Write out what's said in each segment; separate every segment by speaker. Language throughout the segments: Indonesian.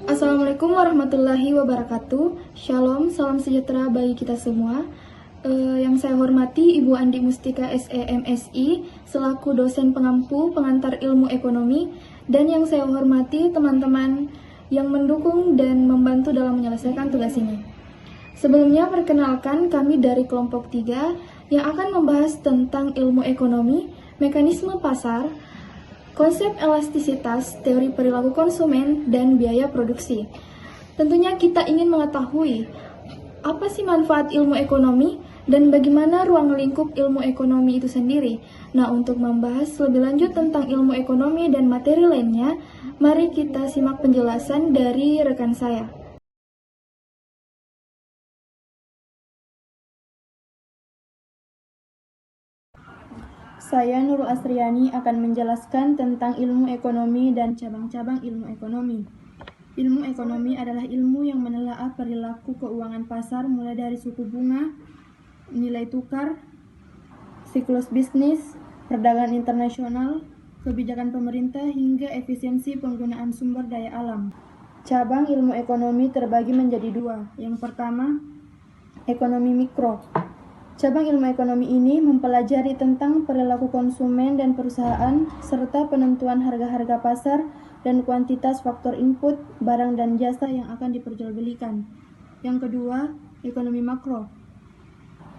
Speaker 1: Assalamualaikum warahmatullahi wabarakatuh. Shalom, salam sejahtera bagi kita semua. Yang saya hormati Ibu Andi Mustika SEMSI selaku dosen pengampu pengantar ilmu ekonomi, dan yang saya hormati teman-teman yang mendukung dan membantu dalam menyelesaikan tugas ini. Sebelumnya perkenalkan kami dari kelompok 3 yang akan membahas tentang ilmu ekonomi, mekanisme pasar, konsep elastisitas, teori perilaku konsumen, dan biaya produksi. Tentunya kita ingin mengetahui apa sih manfaat ilmu ekonomi dan bagaimana ruang lingkup ilmu ekonomi itu sendiri. Nah, untuk membahas lebih lanjut tentang ilmu ekonomi dan materi lainnya, mari kita simak penjelasan dari rekan saya. Saya Nurul Asriani akan menjelaskan tentang ilmu ekonomi dan cabang-cabang ilmu ekonomi. Ilmu ekonomi adalah ilmu yang menelaah perilaku keuangan pasar mulai dari suku bunga, nilai tukar, siklus bisnis, perdagangan internasional, kebijakan pemerintah, hingga efisiensi penggunaan sumber daya alam. Cabang ilmu ekonomi terbagi menjadi dua. Yang pertama, ekonomi mikro. Cabang ilmu ekonomi ini mempelajari tentang perilaku konsumen dan perusahaan, serta penentuan harga-harga pasar dan kuantitas faktor input, barang dan jasa yang akan diperjualbelikan. Yang kedua, ekonomi makro.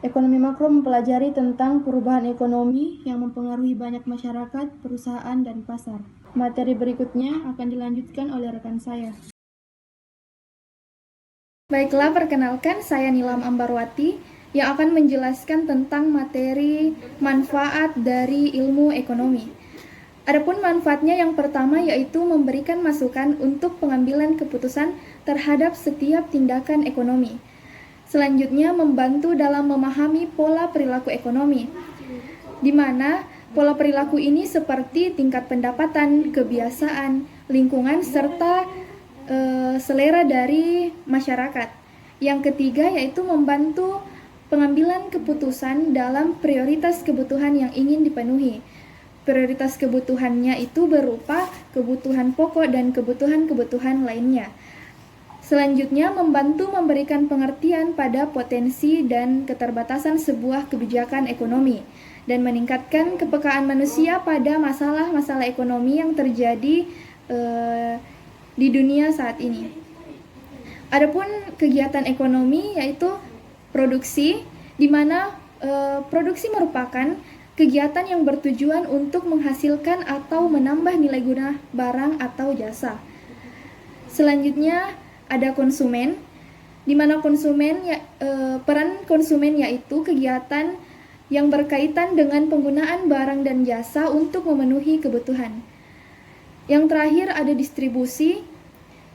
Speaker 1: Ekonomi makro mempelajari tentang perubahan ekonomi yang mempengaruhi banyak masyarakat, perusahaan, dan pasar. Materi berikutnya akan dilanjutkan oleh rekan saya. Baiklah, perkenalkan saya Nilam Ambarwati yang akan menjelaskan tentang materi manfaat dari ilmu ekonomi. Adapun manfaatnya yang pertama yaitu memberikan masukan untuk pengambilan keputusan terhadap setiap tindakan ekonomi. Selanjutnya membantu dalam memahami pola perilaku ekonomi, di mana pola perilaku ini seperti tingkat pendapatan, kebiasaan, lingkungan, serta selera dari masyarakat. Yang ketiga yaitu membantu pengambilan keputusan dalam prioritas kebutuhan yang ingin dipenuhi. Prioritas kebutuhannya itu berupa kebutuhan pokok dan kebutuhan-kebutuhan lainnya. Selanjutnya, membantu memberikan pengertian pada potensi dan keterbatasan sebuah kebijakan ekonomi dan meningkatkan kepekaan manusia pada masalah-masalah ekonomi yang terjadi di dunia saat ini. Adapun kegiatan ekonomi yaitu produksi, di mana produksi merupakan kegiatan yang bertujuan untuk menghasilkan atau menambah nilai guna barang atau jasa. Selanjutnya ada konsumen, di mana peran konsumen yaitu kegiatan yang berkaitan dengan penggunaan barang dan jasa untuk memenuhi kebutuhan. Yang terakhir ada distribusi,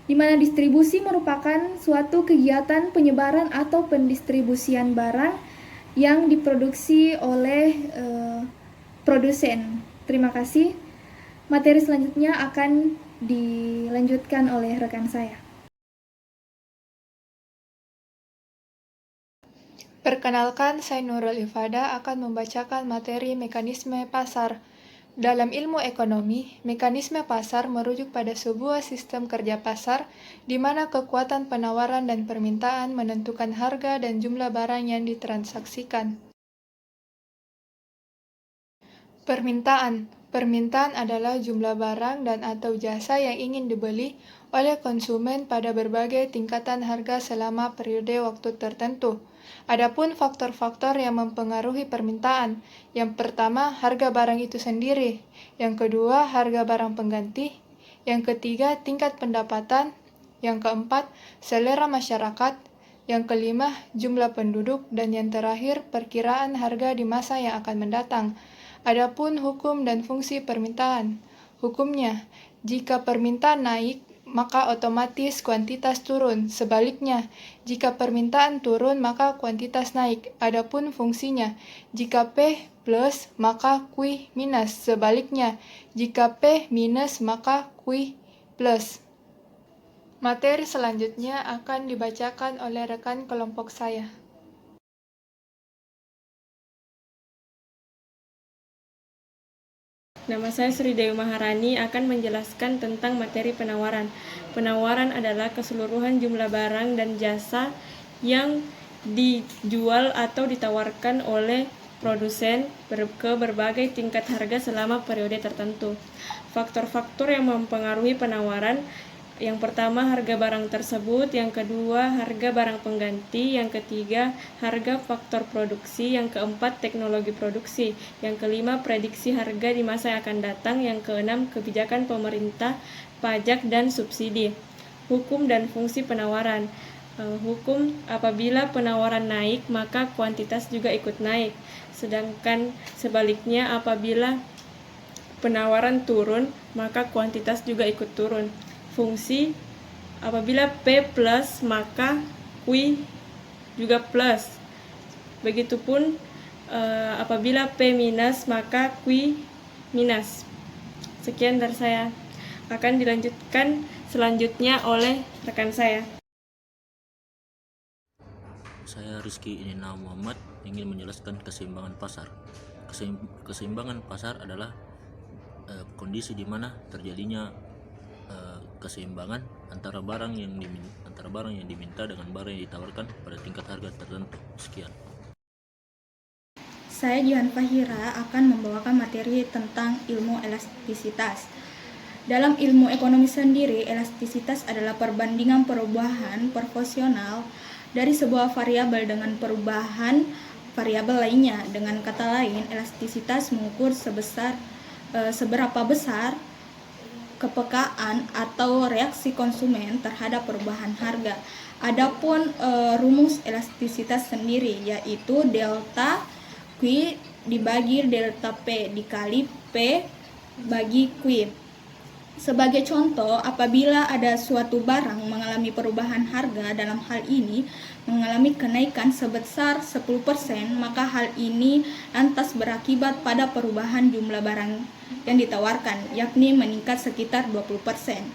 Speaker 1: di mana distribusi merupakan suatu kegiatan penyebaran atau pendistribusian barang yang diproduksi oleh produsen. Terima kasih. Materi selanjutnya akan dilanjutkan oleh rekan saya.
Speaker 2: Perkenalkan, saya Nurul Ifada akan membacakan materi mekanisme pasar. Dalam ilmu ekonomi, mekanisme pasar merujuk pada sebuah sistem kerja pasar di mana kekuatan penawaran dan permintaan menentukan harga dan jumlah barang yang ditransaksikan. Permintaan. Permintaan adalah jumlah barang dan atau jasa yang ingin dibeli oleh konsumen pada berbagai tingkatan harga selama periode waktu tertentu. Adapun faktor-faktor yang mempengaruhi permintaan. Yang pertama, harga barang itu sendiri. Yang kedua, harga barang pengganti. Yang ketiga, tingkat pendapatan. Yang keempat, selera masyarakat. Yang kelima, jumlah penduduk. Dan yang terakhir, perkiraan harga di masa yang akan mendatang. Adapun hukum dan fungsi permintaan. Hukumnya, jika permintaan naik, maka otomatis kuantitas turun. Sebaliknya, jika permintaan turun, maka kuantitas naik. Adapun fungsinya, jika P plus, maka Q minus. Sebaliknya, jika P minus, maka Q plus. Materi selanjutnya akan dibacakan oleh rekan kelompok saya.
Speaker 3: Nama saya Sri Dewi Maharani akan menjelaskan tentang materi penawaran. Penawaran adalah keseluruhan jumlah barang dan jasa yang dijual atau ditawarkan oleh produsen ke berbagai tingkat harga selama periode tertentu. Faktor-faktor yang mempengaruhi penawaran: yang pertama, harga barang tersebut; yang kedua, harga barang pengganti; yang ketiga, harga faktor produksi; yang keempat, teknologi produksi; yang kelima, prediksi harga di masa yang akan datang; yang keenam, kebijakan pemerintah, pajak dan subsidi. Hukum dan fungsi penawaran. Hukum: apabila penawaran naik, maka kuantitas juga ikut naik. Sedangkan sebaliknya, apabila penawaran turun, maka kuantitas juga ikut turun. Fungsi: apabila P plus, maka Q juga plus. Begitupun apabila P minus, maka Q minus. Sekian dari saya. Akan dilanjutkan selanjutnya oleh rekan saya.
Speaker 4: Saya Rizky Inina Muhammad ingin menjelaskan keseimbangan pasar. Keseimbangan pasar adalah kondisi di mana terjadinya keseimbangan antara barang yang diminta dengan barang yang ditawarkan pada tingkat harga tertentu. Sekian.
Speaker 5: Saya Jihan Fahira akan membawakan materi tentang ilmu elastisitas. Dalam ilmu ekonomi sendiri, elastisitas adalah perbandingan perubahan proporsional dari sebuah variabel dengan perubahan variabel lainnya. Dengan kata lain, elastisitas mengukur seberapa besar kepekaan atau reaksi konsumen terhadap perubahan harga. Adapun rumus elastisitas sendiri yaitu delta Q dibagi delta P dikali P bagi Q. Sebagai contoh, apabila ada suatu barang mengalami perubahan harga, dalam hal ini mengalami kenaikan sebesar 10%, maka hal ini lantas berakibat pada perubahan jumlah barang yang ditawarkan, yakni meningkat sekitar 20%.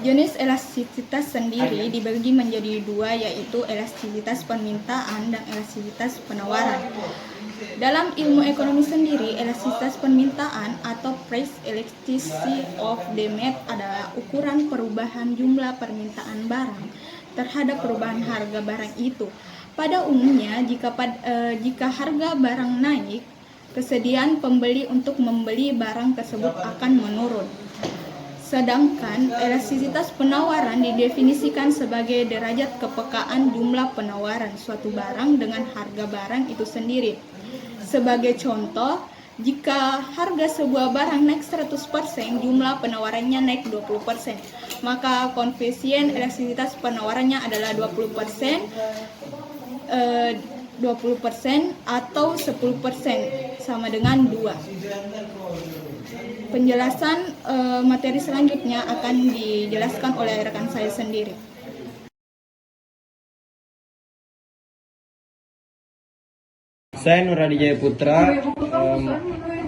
Speaker 5: Jenis elastisitas sendiri dibagi menjadi dua, yaitu elastisitas permintaan dan elastisitas penawaran. Dalam ilmu ekonomi sendiri, elastisitas permintaan atau price elasticity of demand adalah ukuran perubahan jumlah permintaan barang terhadap perubahan harga barang itu. Pada umumnya, jika harga barang naik, kesediaan pembeli untuk membeli barang tersebut akan menurun. Sedangkan elastisitas penawaran didefinisikan sebagai derajat kepekaan jumlah penawaran suatu barang dengan harga barang itu sendiri. Sebagai contoh, jika harga sebuah barang naik 100%, jumlah penawarannya naik 20%, maka koefisien elastisitas penawarannya adalah 20%, 20% atau 10% sama dengan 2. Penjelasan materi selanjutnya akan dijelaskan oleh rekan saya sendiri.
Speaker 6: Saya Nur Hadi Jaya Putra.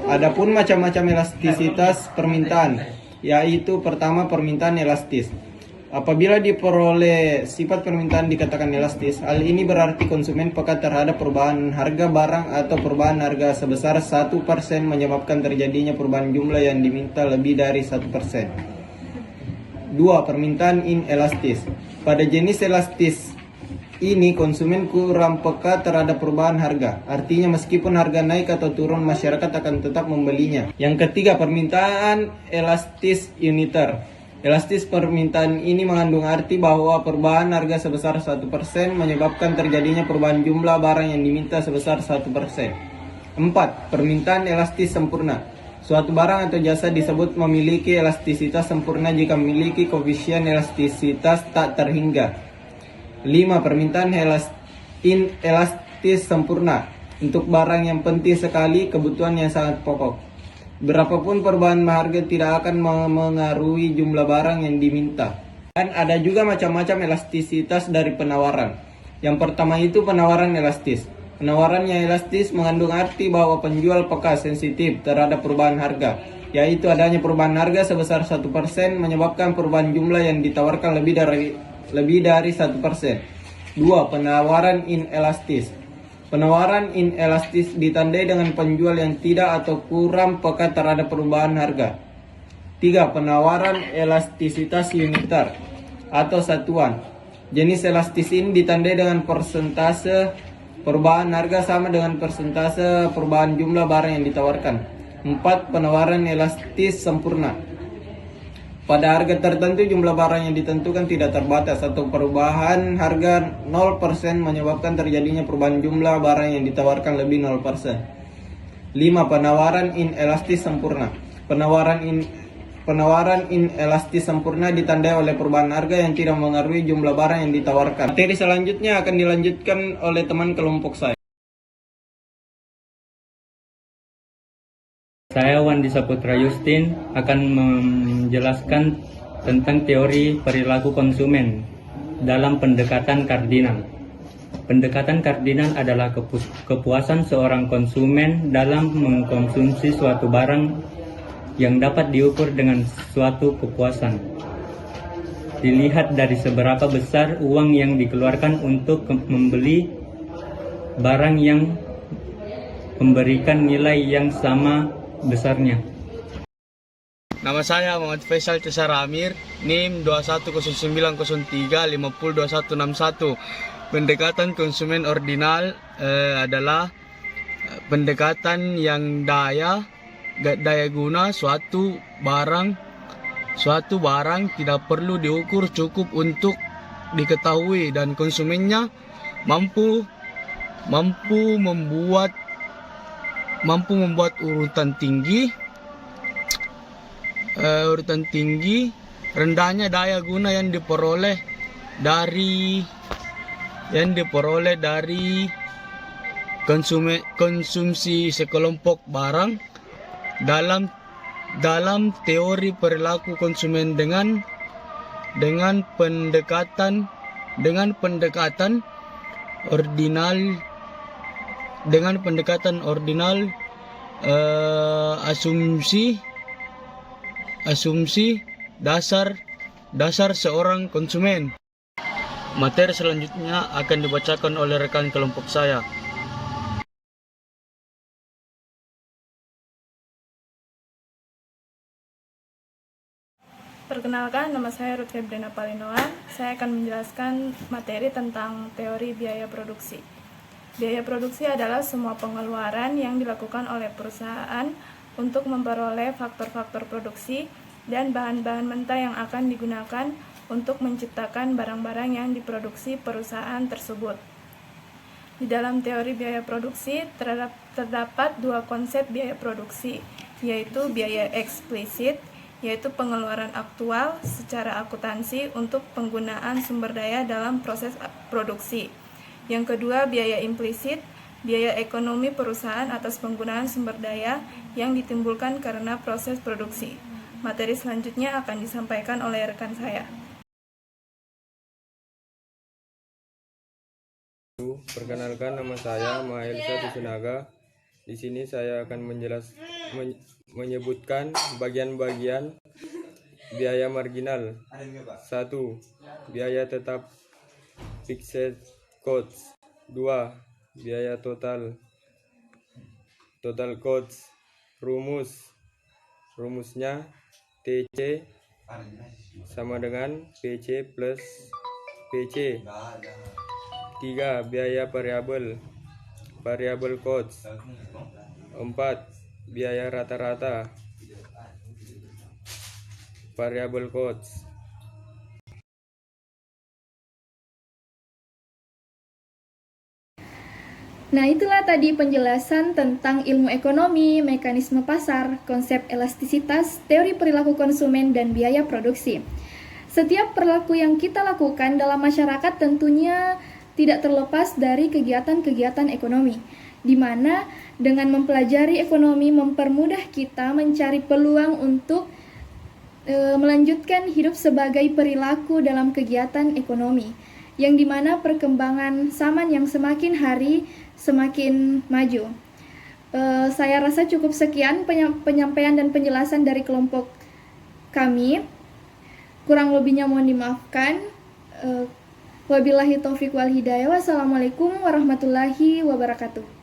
Speaker 6: Adapun macam-macam elastisitas permintaan, yaitu pertama, permintaan elastis. Apabila diperoleh sifat permintaan dikatakan elastis, hal ini berarti konsumen peka terhadap perubahan harga barang atau perubahan harga sebesar 1% menyebabkan terjadinya perubahan jumlah yang diminta lebih dari 1%. 2. Permintaan inelastis. Pada jenis elastis ini konsumen kurang peka terhadap perubahan harga. Artinya meskipun harga naik atau turun, masyarakat akan tetap membelinya. Yang ketiga, permintaan elastis uniter. Elastis permintaan ini mengandung arti bahwa perubahan harga sebesar 1% menyebabkan terjadinya perubahan jumlah barang yang diminta sebesar 1%. 4. Permintaan elastis sempurna. Suatu barang atau jasa disebut memiliki elastisitas sempurna jika memiliki koefisien elastisitas tak terhingga. 5. Permintaan inelastis sempurna. Untuk barang yang penting sekali, kebutuhan yang sangat pokok, berapapun perubahan harga tidak akan mengaruhi jumlah barang yang diminta. Dan ada juga macam-macam elastisitas dari penawaran. Yang pertama itu penawaran elastis. Penawaran yang elastis mengandung arti bahwa penjual peka sensitif terhadap perubahan harga, yaitu adanya perubahan harga sebesar 1% menyebabkan perubahan jumlah yang ditawarkan lebih dari 1%. 2. Penawaran inelastis. Penawaran inelastis ditandai dengan penjual yang tidak atau kurang peka terhadap perubahan harga. 3. Penawaran elastisitas unitar atau satuan. Jenis elastis ini ditandai dengan persentase perubahan harga sama dengan persentase perubahan jumlah barang yang ditawarkan. 4. Penawaran elastis sempurna. Pada harga tertentu jumlah barang yang ditentukan tidak terbatas atau perubahan harga 0% menyebabkan terjadinya perubahan jumlah barang yang ditawarkan lebih 0%. 5. Penawaran inelastis sempurna. Penawaran inelastis sempurna ditandai oleh perubahan harga yang tidak mengaruhi jumlah barang yang ditawarkan. Materi selanjutnya akan dilanjutkan oleh teman kelompok saya.
Speaker 7: Saya Wandi Saputra Justin akan menjelaskan tentang teori perilaku konsumen dalam pendekatan kardinal. Pendekatan kardinal adalah kepuasan seorang konsumen dalam mengkonsumsi suatu barang yang dapat diukur dengan suatu kepuasan. Dilihat dari seberapa besar uang yang dikeluarkan untuk membeli barang yang memberikan nilai yang sama besarnya.
Speaker 8: Nama saya Muhammad Faisal Cesar Amir, NIM 210903502161. Pendekatan konsumen ordinal adalah pendekatan yang daya guna suatu barang tidak perlu diukur, cukup untuk diketahui dan konsumennya mampu membuat urutan tinggi, rendahnya daya guna yang diperoleh dari konsumsi sekelompok barang dalam teori perilaku konsumen dengan pendekatan ordinal, asumsi dasar seorang konsumen. Materi selanjutnya akan dibacakan oleh rekan kelompok saya.
Speaker 9: Perkenalkan, nama saya Ruth Febriana Palinoan. Saya akan menjelaskan materi tentang teori biaya produksi. Biaya produksi adalah semua pengeluaran yang dilakukan oleh perusahaan untuk memperoleh faktor-faktor produksi dan bahan-bahan mentah yang akan digunakan untuk menciptakan barang-barang yang diproduksi perusahaan tersebut. Di dalam teori biaya produksi terdapat dua konsep biaya produksi, yaitu biaya eksplisit, yaitu pengeluaran aktual secara akuntansi untuk penggunaan sumber daya dalam proses produksi. Yang kedua, biaya implisit, biaya ekonomi perusahaan atas penggunaan sumber daya yang ditimbulkan karena proses produksi. Materi selanjutnya akan disampaikan oleh rekan saya.
Speaker 10: Perkenalkan, nama saya Mahelsa Tisinaga. Di sini saya akan menyebutkan bagian-bagian biaya marginal. 1. Biaya tetap fixed costs. 2. Biaya total costs. Rumusnya TC sama dengan PC plus PC. 3. Biaya variable costs. 4. Biaya rata-rata variable costs.
Speaker 1: Nah, itulah tadi penjelasan tentang ilmu ekonomi, mekanisme pasar, konsep elastisitas, teori perilaku konsumen, dan biaya produksi. Setiap perilaku yang kita lakukan dalam masyarakat tentunya tidak terlepas dari kegiatan-kegiatan ekonomi, di mana dengan mempelajari ekonomi mempermudah kita mencari peluang untuk melanjutkan hidup sebagai perilaku dalam kegiatan ekonomi, yang dimana perkembangan zaman yang semakin hari semakin maju. Saya rasa cukup sekian penyampaian dan penjelasan dari kelompok kami. Kurang lebihnya mohon dimaafkan. Wabillahi taufiq wal hidayah. Wassalamualaikum warahmatullahi wabarakatuh.